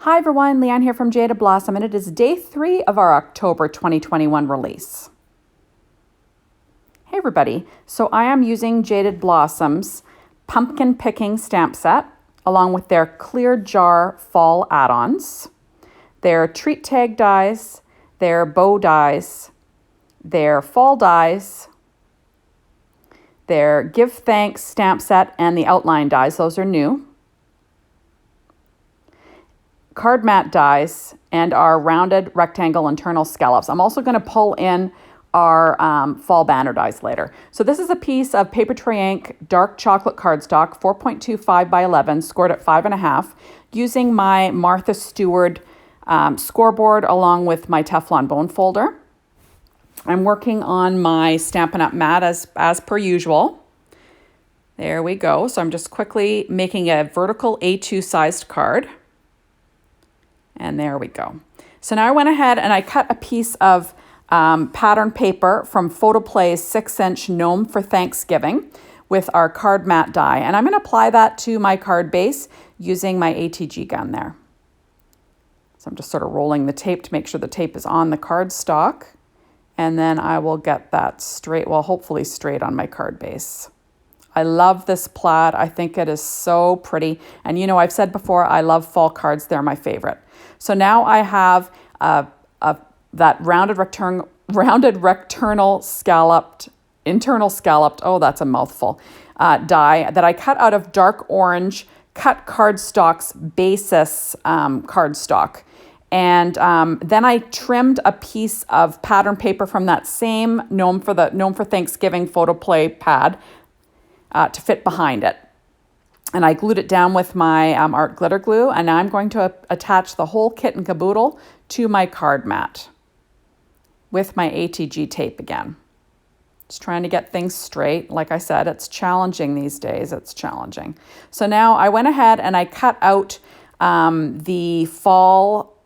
Hi everyone, Leanne here from Jaded Blossom, and it is day 3 of our October 2021 release. Hey everybody, so I am using Jaded Blossom's pumpkin picking stamp set along with their clear jar fall add-ons, their treat tag dies, their bow dies, their fall dies, their give thanks stamp set, and the outline dies. Those are new. Card mat dies, and our Rounded Rectangle Internal Scallops. I'm also going to pull in our fall banner dies later. So this is a piece of Paper Tray Ink dark chocolate cardstock, 4.25 by 11, scored at 5.5, using my Martha Stewart scoreboard along with my Teflon bone folder. I'm working on my Stampin' Up! Mat as per usual. There we go. So I'm just quickly making a vertical A2 sized card. And there we go. So now I went ahead and I cut a piece of pattern paper from Photoplay's 6-inch Gnome for Thanksgiving with our card mat die. And I'm going to apply that to my card base using my ATG gun there. So I'm just sort of rolling the tape to make sure the tape is on the cardstock. And then I will get that straight, well, hopefully straight on my card base. I love this plaid. I think it is so pretty. And you know, I've said before, I love fall cards. They're my favorite. So now I have that rounded rectangle scalloped, internal scalloped, oh, that's a mouthful, die that I cut out of dark orange cut cardstock's basis cardstock. And then I trimmed a piece of pattern paper from that same Gnome for Thanksgiving Photoplay pad to fit behind it. And I glued it down with my art glitter glue, and now I'm going to attach the whole kit and caboodle to my card mat with my ATG tape again. Just trying to get things straight. Like I said, it's challenging these days. It's challenging. So now I went ahead and I cut out the fall,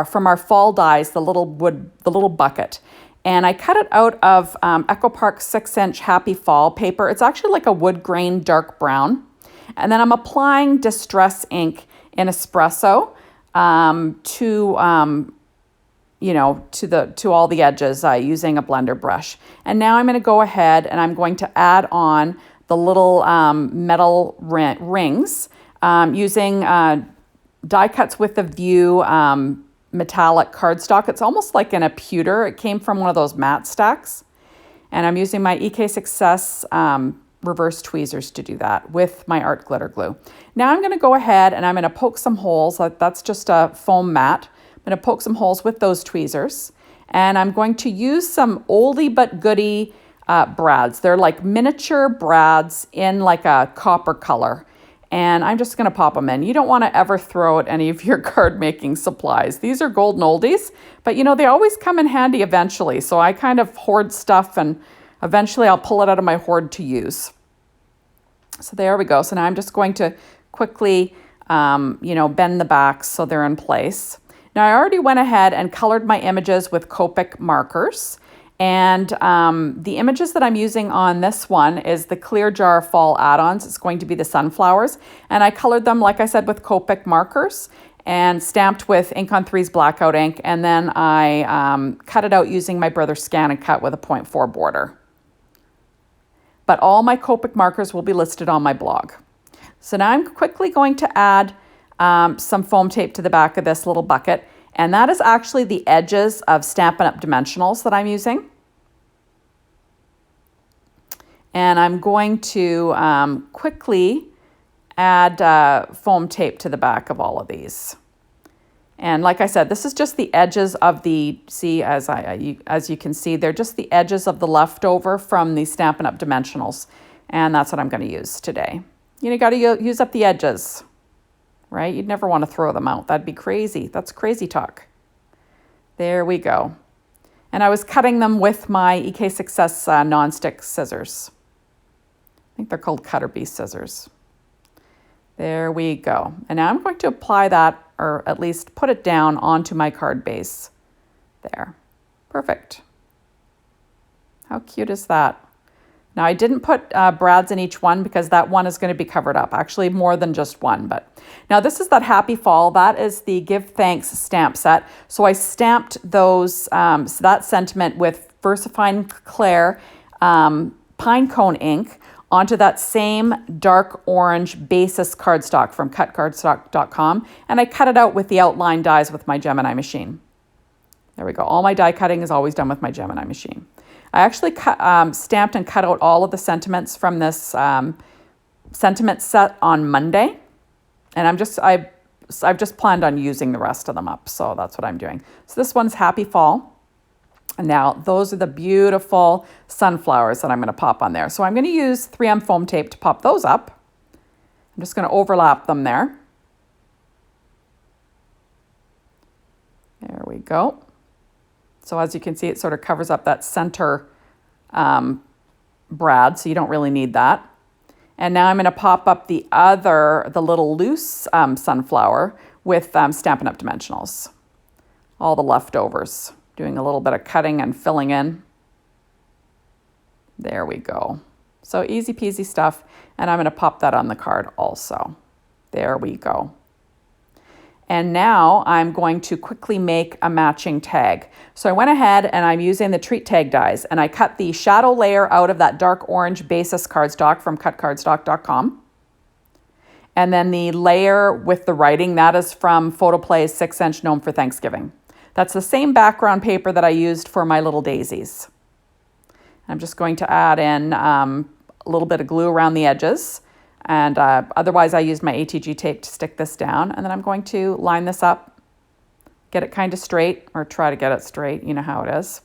from our fall dies, the little bucket. And I cut it out of Echo Park 6-inch Happy Fall paper. It's actually like a wood grain dark brown. And then I'm applying Distress ink in espresso to all the edges using a blender brush. And now I'm going to go ahead and I'm going to add on the little metal rings using die cuts with a view metallic cardstock. It's almost like in a pewter. It came from one of those matte stacks. And I'm using my EK Success reverse tweezers to do that with my art glitter glue. Now I'm going to go ahead and I'm going to poke some holes. That's just a foam mat. I'm going to poke some holes with those tweezers. And I'm going to use some oldie but goodie brads. They're like miniature brads in like a copper color. And I'm just going to pop them in. You don't want to ever throw out any of your card making supplies. These are golden oldies, but you know, they always come in handy eventually. So I kind of hoard stuff and eventually I'll pull it out of my hoard to use. So there we go. So now I'm just going to quickly, bend the backs so they're in place. Now I already went ahead and colored my images with Copic markers. And the images that I'm using on this one is the Clear Jar Fall add-ons. It's going to be the sunflowers. And I colored them, like I said, with Copic markers and stamped with Ink on 3's blackout ink. And then I cut it out using my Brother Scan and Cut with a 0.4 border. But all my Copic markers will be listed on my blog. So now I'm quickly going to add some foam tape to the back of this little bucket. And that is actually the edges of Stampin' Up! Dimensionals that I'm using. And I'm going to quickly add foam tape to the back of all of these. And like I said, this is just the edges of the, see, as you can see, they're just the edges of the leftover from the Stampin' Up! Dimensionals. And that's what I'm going to use today. You got to use up the edges, right? You'd never want to throw them out. That'd be crazy. That's crazy talk. There we go. And I was cutting them with my EK Success nonstick scissors. I think they're called Cutter Bee scissors. There we go. And now I'm going to apply that, or at least put it down onto my card base. There. Perfect. How cute is that? Now I didn't put brads in each one because that one is going to be covered up. Actually more than just one, but now this is that Happy Fall. That is the Give Thanks stamp set. So I stamped those, that sentiment with VersaFine Clair pine cone ink onto that same dark orange basis cardstock from cutcardstock.com, and I cut it out with the outline dies with my Gemini machine. There we go. All my die cutting is always done with my Gemini machine. I actually stamped and cut out all of the sentiments from this sentiment set on Monday, and I've just planned on using the rest of them up, so that's what I'm doing. So this one's Happy Fall. And now those are the beautiful sunflowers that I'm going to pop on there. So I'm going to use 3M foam tape to pop those up. I'm just going to overlap them there. There we go. So as you can see, it sort of covers up that center brad, so you don't really need that. And now I'm going to pop up the little loose sunflower with Stampin' Up! Dimensionals. All the leftovers. Doing a little bit of cutting and filling in. There we go. So easy peasy stuff. And I'm going to pop that on the card also. There we go. And now I'm going to quickly make a matching tag. So I went ahead and I'm using the treat tag dies, and I cut the shadow layer out of that dark orange basis cardstock from cutcardstock.com. And then the layer with the writing, that is from Photoplay's 6-inch Gnome for Thanksgiving. That's the same background paper that I used for my little daisies. I'm just going to add in a little bit of glue around the edges. And otherwise I used my ATG tape to stick this down. And then I'm going to line this up, get it kind of straight, or try to get it straight. You know how it is.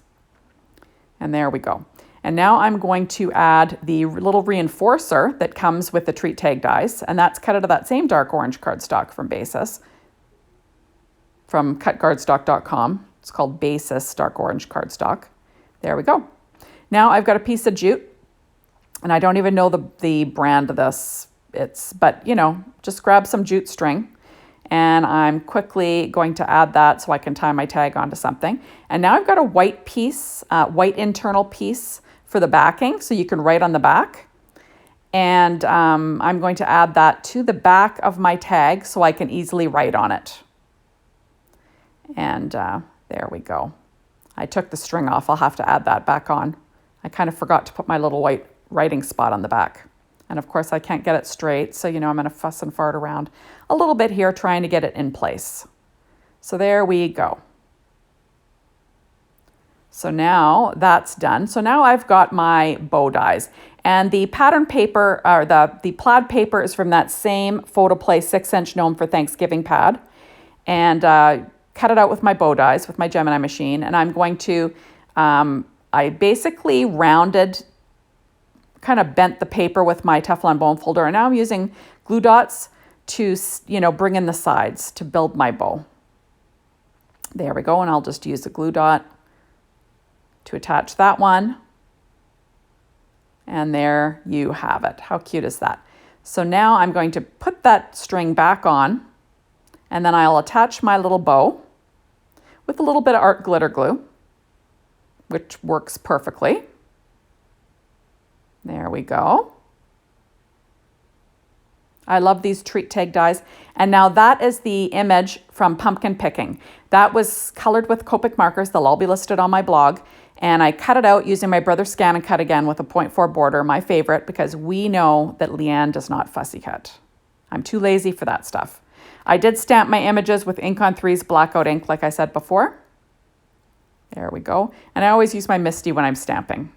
And there we go. And now I'm going to add the little reinforcer that comes with the treat tag dies. And that's cut out of that same dark orange cardstock from Basis, from cutcardstock.com. It's called Basis Dark Orange Cardstock. There we go. Now I've got a piece of jute, and I don't even know the brand of this. But you know, just grab some jute string, and I'm quickly going to add that so I can tie my tag onto something. And now I've got a white piece, white internal piece for the backing, so you can write on the back. And I'm going to add that to the back of my tag so I can easily write on it. And there we go. I took the string off. I'll have to add that back on. I kind of forgot to put my little white writing spot on the back. And of course I can't get it straight, so you know I'm going to fuss and fart around a little bit here trying to get it in place. So there we go. So now that's done. So now I've got my bow dies. And the pattern paper, or the plaid paper, is from that same Photoplay 6-inch Gnome for Thanksgiving pad. And cut it out with my bow dies, with my Gemini machine. And I'm going to, I basically rounded, kind of bent the paper with my Teflon bone folder. And now I'm using glue dots to, you know, bring in the sides to build my bow. There we go. And I'll just use the glue dot to attach that one. And there you have it. How cute is that? So now I'm going to put that string back on, and then I'll attach my little bow with a little bit of art glitter glue, which works perfectly. There we go. I love these treat tag dies. And now that is the image from Pumpkin Picking. That was colored with Copic markers. They'll all be listed on my blog. And I cut it out using my brother Scan and Cut again with a 0.4 border, my favorite, because we know that Leanne does not fussy cut. I'm too lazy for that stuff. I did stamp my images with Ink on 3's blackout ink, like I said before. There we go. And I always use my Misty when I'm stamping.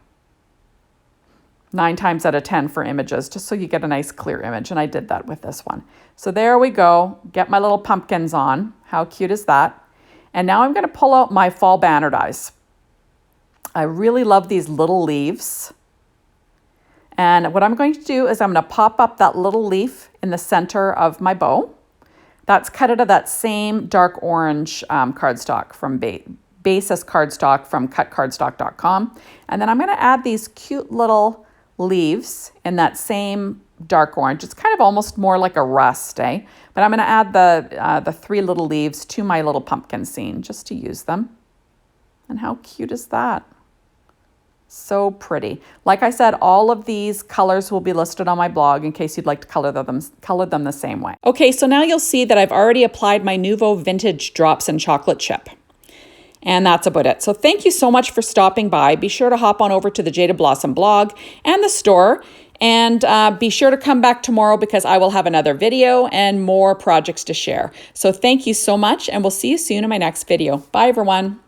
9 times out of 10 for images, just so you get a nice clear image. And I did that with this one. So there we go. Get my little pumpkins on. How cute is that? And now I'm going to pull out my fall banner dies. I really love these little leaves. And what I'm going to do is I'm going to pop up that little leaf in the center of my bow. That's cut out of that same dark orange cardstock from Basis cardstock from cutcardstock.com. And then I'm going to add these cute little leaves in that same dark orange. It's kind of almost more like a rust, eh? But I'm going to add the 3 little leaves to my little pumpkin scene just to use them. And how cute is that? So pretty. Like I said, all of these colors will be listed on my blog in case you'd like to color them the same way. Okay, so now you'll see that I've already applied my Nouveau Vintage drops and chocolate chip. And that's about it. So thank you so much for stopping by. Be sure to hop on over to the Jaded Blossom blog and the store. And be sure to come back tomorrow because I will have another video and more projects to share. So thank you so much, and we'll see you soon in my next video. Bye, everyone.